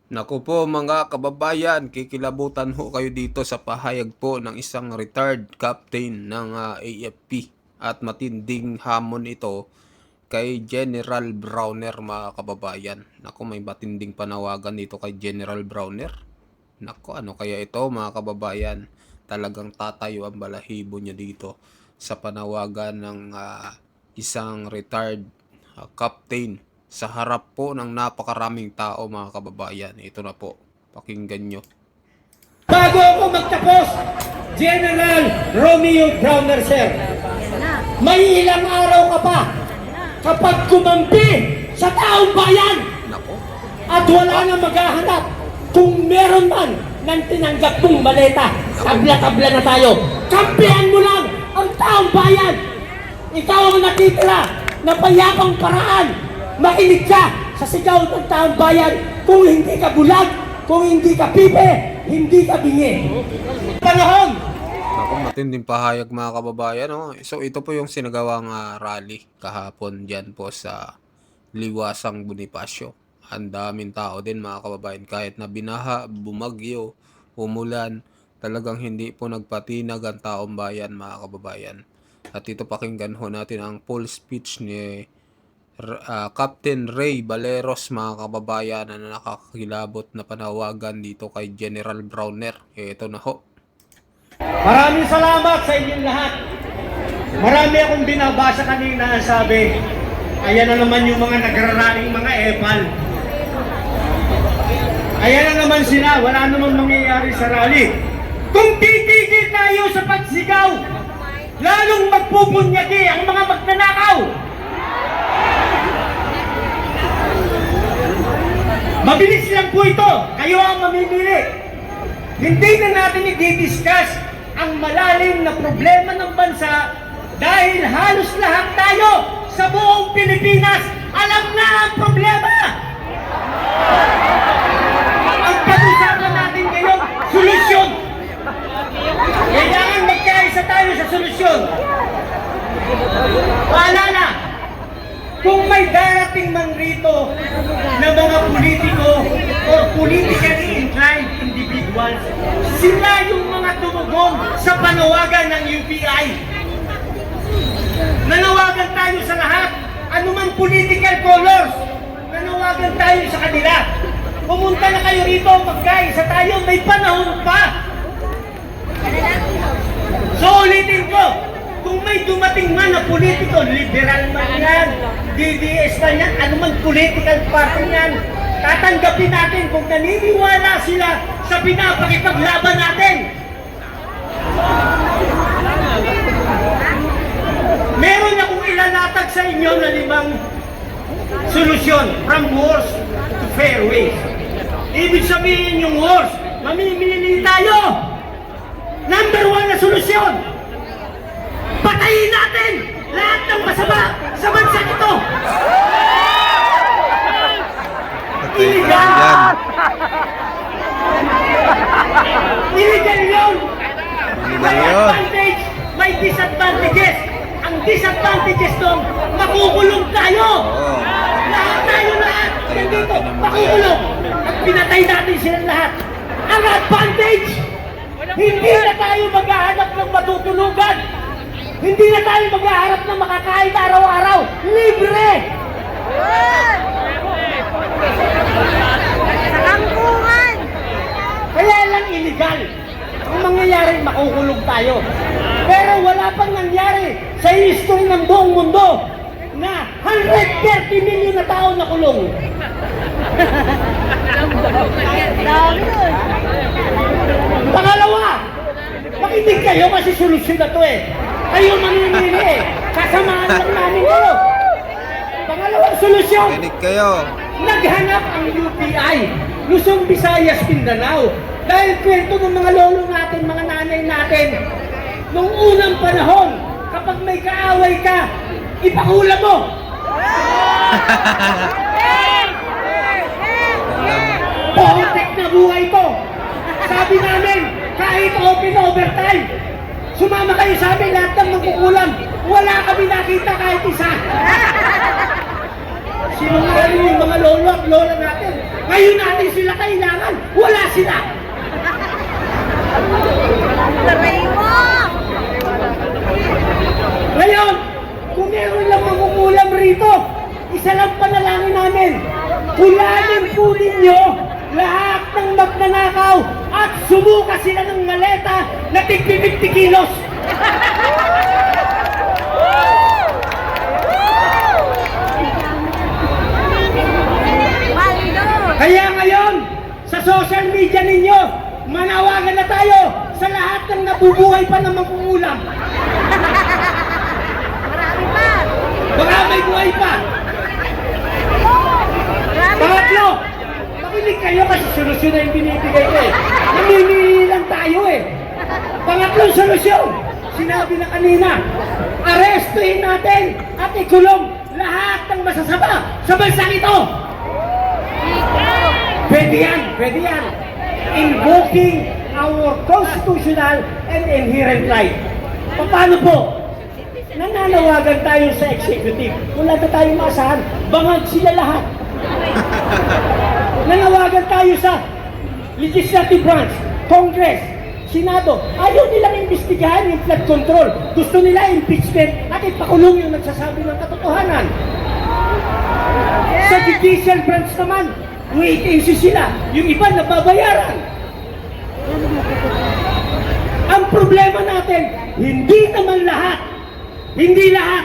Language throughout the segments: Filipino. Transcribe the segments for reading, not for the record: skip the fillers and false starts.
Naku po mga kababayan, kikilabutan ho kayo dito sa pahayag po ng isang retired captain ng AFP at matinding hamon ito kay General Browner mga kababayan. Naku, may matinding panawagan dito kay General Browner. Naku, ano kaya ito mga kababayan? Talagang tatayo ang balahibo niya dito sa panawagan ng isang retired captain sa harap po ng napakaraming tao mga kababayan. Ito na po, pakinggan nyo. Bago ako magtapos, General Romeo Browner, sir, may ilang araw ka pa kapag kumampi sa taong bayan Nako, at wala nang maghahanap kung meron man ng tinanggap mong maleta. Tabla-tabla na tayo. Kampihan mo lang ang taong bayan. Ikaw ang natitira na payapang paraan. Makinig ka sa sigaw ng taong bayan. Kung hindi ka bulag, kung hindi ka pipe, hindi ka bingi. Panahon! naku, matinding pahayag mga kababayan. Oh. So ito po yung sinagawang rally kahapon dyan po sa Liwasang Bonifacio. Ang daming tao din mga kababayan, kahit na binaha, bumagyo, umulan, talagang hindi po nagpatinag ang taong bayan mga kababayan. At ito pakinggan ho natin ang full speech ni Captain Ray Baleros mga kababayan na nakakilabot na panawagan dito kay General Browner. Ito na ho. Maraming salamat sa inyong lahat. Marami akong binabasa kanina ang sabi, ayan na naman yung mga nagraraing mga epal. Ayan na naman sila, wala namang mangyayari sa rally. Kung titigil tayo sa pagsigaw, lalong magpupunyagi ang mga magnanakaw. Mabilis lang po ito, kayo ang mamimili. Hindi na natin i-discuss ang malalim na problema ng bansa dahil halos lahat tayo sa buong Pilipinas alam na ang problema. Ang pag-usapan natin ngayon, solusyon. Kailangan magkaisa tayo sa solusyon. Paalala, kung may darating man rito na mga politiko o politically inclined individuals, sila yung mga tumugong sa panawagan ng UPI. Nanawagan tayo sa lahat, anumang political colors, nanawagan tayo sa kanila. Pumunta na kayo rito, magkaisa tayo, may panahon pa. So ulitin ko, kung may dumating man na politiko, liberal man yan, DDS man yan, anumang political party yan, tatanggapin natin kung naniniwala sila sa pinapakipaglaban natin. Meron akong ilalapag sa inyo na 5 solusyon from wars to fair ways. Ibig sabihin yung wars, mamimili tayo. Number 1 na solusyon, patayin natin lahat ng masama sa bansa ito. Illegal! Illegal yun! May advantage, may disadvantages. Ang disadvantages doon, makukulong tayo! Lahat tayo lahat! Nandito, makukulong! At pinatay natin silang lahat. Ang advantage, hindi na tayo maghahanap ng matutulugan. Hindi na tayo maghahanap ng makakain araw-araw. Libre! Kampungan! Kaya lang illegal. Ang mangyayari, makukulong tayo. Pero wala pang nangyari sa history ng buong mundo na 130 million na tao nakulong. Pangalawa, makinig kayo kasi solusyon na to eh. Kayo mamimili eh. Kasamahan lang namin kayo. Pangalawang solusyon, Kinig kayo. naghanap ang UPI, Luzon, Visayas, Mindanao. Dahil kwento ng mga lolo natin, mga nanay natin, nung unang panahon, kapag may kaaway ka, ipakula mo. Potek na buhay ko. Sabi namin, kahit open overtime, sumama kayo sa amin, lahat ng magkukulam. Wala kami nakita kahit isa. Sinungaling yung mga lolo at lola natin. Ngayon natin sila kailangan, wala sila. Ngayon, kung meron lang mangungulam rito, isa lang panalangin namin. Kulanin po ninyo lahat ng magnanakaw at sumuka sila ng maleta na tig-50 kilos. Kaya ngayon, sa social media ninyo, manawagan na tayo sa lahat ng nabubuhay pa ng mangungulam. Baka may buhay pa. Pangatlo, makinig kayo kasi solusyon na yung binibigay ko eh. Namimili lang tayo eh. Pangatlong solusyon, sinabi na kanina, arestuhin natin at ikulong lahat ng masasama sa bansang ito. Pwede yan, pwede yan. Invoking our constitutional and inherent right. Paano po? Nananawagan tayo sa executive. Wala na tayong maasahan. Bangag sila lahat. Nanawagan tayo sa legislative branch, Congress, Senado. Ayaw nilang imbestigahan yung flood control. Gusto nila impeachment at ipakulong yung nagsasabi ng katotohanan. Sa judicial branch naman, wait and see sila. Yung iba nababayaran. Ang problema natin, hindi naman lahat. Hindi lahat.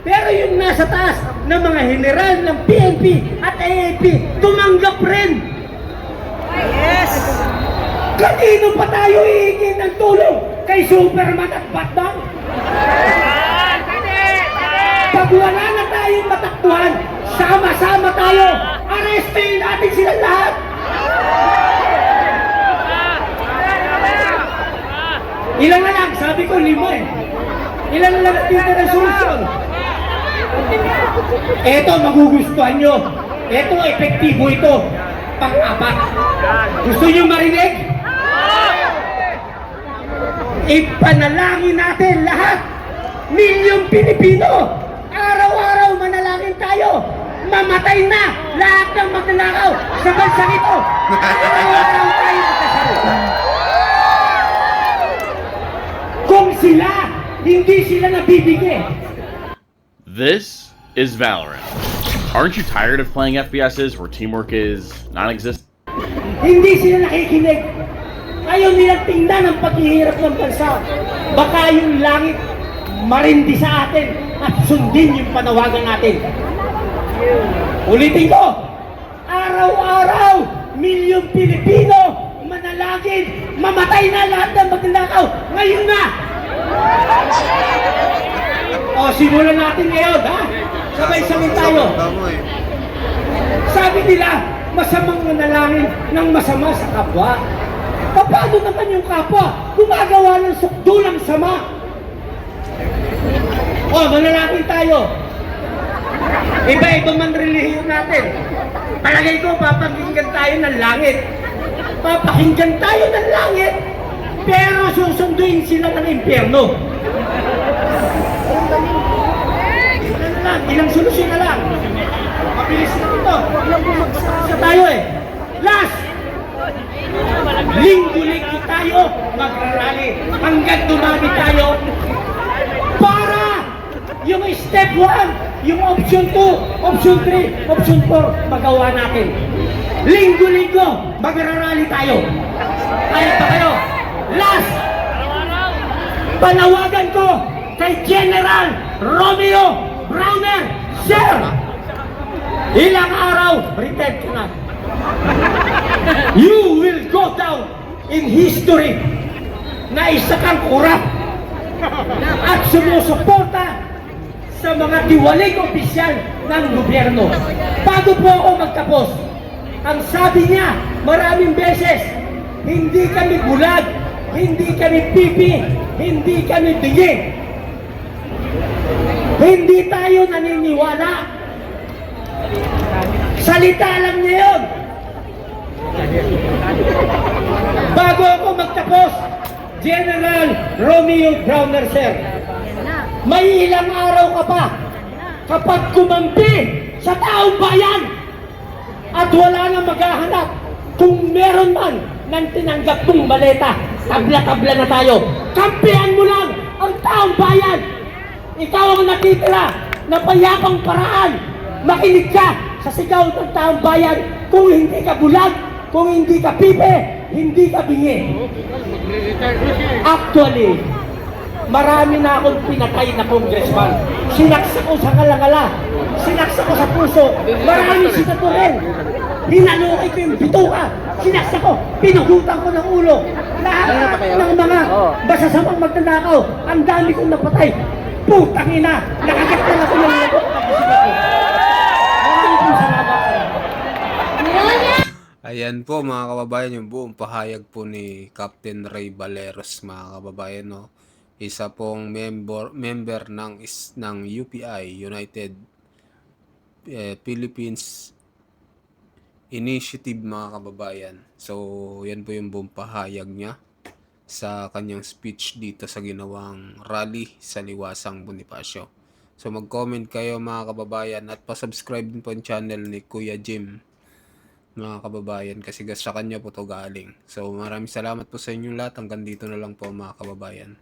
Pero yung nasa taas ng mga general ng PNP at AAP, tumanggap rin. Yes! Kanino pa tayo hihingi ng tulong? Kay Superman at Batman? Pag wala na tayong matakbuhan, sama-sama tayo. Arrestin natin sila lahat. Ilan na lang? Sabi ko 5 eh. Ilan na lang natin ng solusyon? Eto, magugustuhan nyo. Eto, epektibo ito. Pang-apat. Gusto nyo marinig? Ipanalangin natin lahat. Milyong Pilipino. Araw-araw manalangin tayo. Mamatay na lahat ng magnanakaw sa bansang ito. Araw-araw tayo magdasal. Kung sila, hindi sila nabibigay. This is Valorant. Aren't you tired of playing FPSs where teamwork is non-existent? Hindi sila nakikinig. Ayaw nilang tingnan ang paghihirap ng bansa. Baka yung langit marindi sa atin at sundin yung panawagan natin. Ulitin ko, araw-araw, milyong Pilipino manalangin, mamatay na lahat ng magnanakaw. Ngayon na! O, simulan natin ngayon, ha? Sabay-sabay tayo. Sabi nila, masamang manalangin ng masama sa kapwa. Paano naman yung kapwa gumagawa ng sukdulang sama? O, manalangin tayo. Iba-iba man relihiyon natin. Palagay ko, papakinggan tayo ng langit. Papakinggan tayo ng langit, pero susunduin sila ng impyerno. Ilang solusyon na lang. Mabilis na ito. Sa tayo eh. Last! Linggo-linggo tayo magrarally hanggang dumami tayo para yung step 1, yung option 2, option 3, option 4 magawa natin. Linggo-linggo magrarally tayo. Kaya pa kayo. Last! Panawagan ko kay General Romeo Browner, Sir! Ilang araw, retired ka na. You will go down in history na isa kang kurap at sumusuporta sa mga tiwaling opisyal ng gobyerno. Bago po ako magtapos, ang sabi niya maraming beses, hindi kami bulag, hindi kami pipi, hindi kami bingi. Hindi tayo naniniwala. Salita lang niya yun. Bago ako magtapos, General Romeo Browner, Sir, may ilang araw ka pa kapag kumampi sa taong bayan. At wala nang maghahanap kung meron man ng tinanggap mong maleta. Tabla-tabla na tayo. Kampihan mo lang ang taong bayan. Ikaw ang natitira na payapang paraan. Makinig ka sa sigaw ng taong bayan. Kung hindi ka bulag, kung hindi ka pipe, hindi ka bingi. Actually, marami na akong pinatay na congressman. Sinaksa ko sa kalangala. Sinaksa ko sa puso. Marami sinatuhin. Hinalukay ko yung bituka. Sinaksa ko. Pinugutan ko ng ulo. Lahat ng mga masasamang magnanakaw. Ang dami kong napatay. Putang ina. Nakakatala ko yung lagot. Maraming pong salamat. Ayan po mga kababayan, yung buong pahayag po ni Captain Ray Valeros mga kababayan, no. Isa pong member ng UPI, United Philippines Initiative mga kababayan. So, yan po yung buong pahayag niya sa kanyang speech dito sa ginawang rally sa Liwasang Bonifacio. So, mag-comment kayo mga kababayan at pa-subscribe din po ang channel ni Kuya Jim mga kababayan kasi sa kanya po to galing. So, maraming salamat po sa inyong lahat. Hanggang dito na lang po mga kababayan.